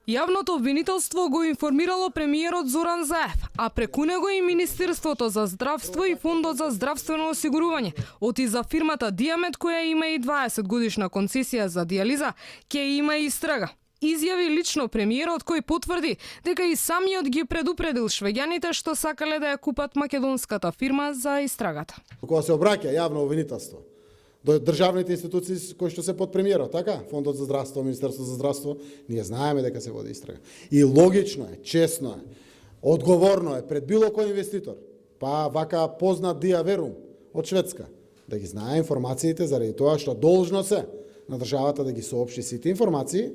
Јавното обвинителство го информирало премиерот Зоран Заев, а преку него и Министерството за здравство и Фондот за здравствено осигурување. Оти за фирмата Диамет, која има и 20 годишна концесија за дијализа, ќе има и истрага. Изјави лично премиерот, кој потврди дека и самиот ги предупредил швеѓаните што сакале да ја купат македонската фирма за истрагата. Кога се обраќа јавно обвинителство до државните институции кои што се под премиерот, така? Фондот за здравство, Министерството за здравство, ние знаеме дека се води истрага. И логично е, честно е, одговорно е пред било кој инвеститор, па вака познат Дија Верум од Шведска, да ги знае информациите заради тоа што должно се на државата да ги соопшти сите информации.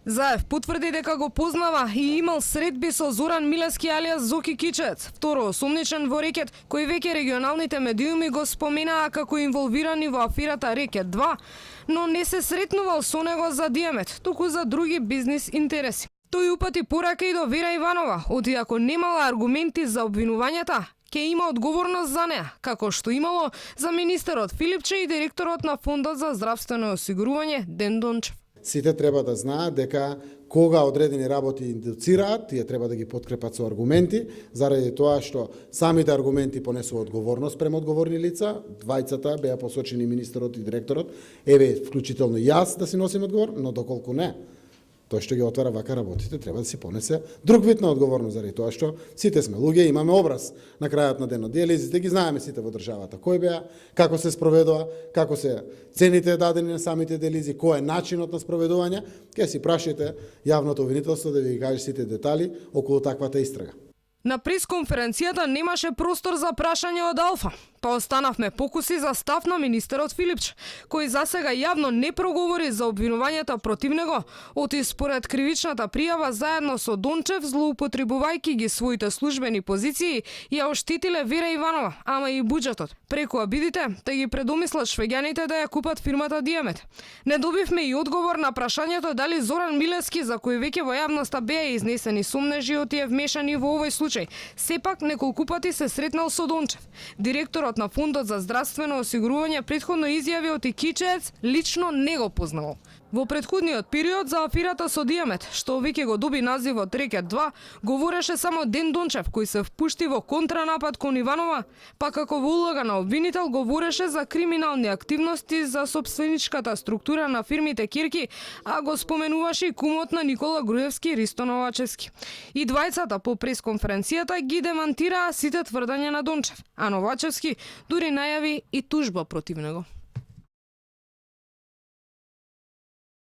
Заев потврди дека го познава и имал средби со Зоран Милевски алијас Зоки Кичец, второ осумничен во Рекет, кој веќе регионалните медиуми го споменаа како инволвирани во аферата Рекет 2, но не се сретнувал со него за Диамет, туку за други бизнис интереси. Тој упати порака и до Вера Иванова, оти ако немала аргументи за обвинувањата, ќе има одговорност за неа, како што имало за министерот Филипче и директорот на Фондот за здравствено осигурување Ден Дончев. Сите треба да знаат дека кога одредени работи индуцираат, тие треба да ги подкрепат со аргументи, заради тоа што самите аргументи понесува одговорност према одговорни лица, двајцата беа посочени министерот и директорот, еве вклучително јас да си носим одговорност, но доколку не, тој што ги отвара вака работите треба да си понесе друг вид на одговорност, заради тоа што сите сме луѓе, имаме образ на крајот на денот. Дијализите ги знаеме сите во државата, кој беа, како се спроведува, како се цените дадени на самите дијализи, кој е начинот на спроведување, ќе си прашајте јавното обвинителство да ви каже сите детали околу таквата истрага. На пресконференцијата немаше простор за прашање од Алфа, па останавме покуси за став на министерот Филипч, кој засега јавно не проговори за обвинувањата против него, оти според кривичната пријава заедно со Дончев, злоупотребувајќи ги своите службени позиции, ја оштетиле Вера Иванова, ама и буџетот. Преку обидите, те ги предомислат швеѓаните да ја купат фирмата Диамет. Не добивме и одговор на прашањето дали Зоран Милевски, за кој веќе во јавноста беа изнесени сумнежи, оти е вмешани во овој случај. Сепак неколку пати се сретнал со Дончев. Директорот на Фондот за здравствено осигурување претходно изјави оти Кичец лично не го познавал. Во претходниот период за аферата со Диамет, што веќе го доби називот Рекет 2, говореше само Ден Дончев, кој се впушти во контранапад кон Иванова, па како во улога на обвинител говореше за криминални активности за собственичката структура на фирмите Кирки, а го споменуваше и кумот на Никола Груевски Ристо Новачевски. И двајцата по пресконференцијата ги демантираа сите тврдања на Дончев, а Новачевски дури најави и тужба против него.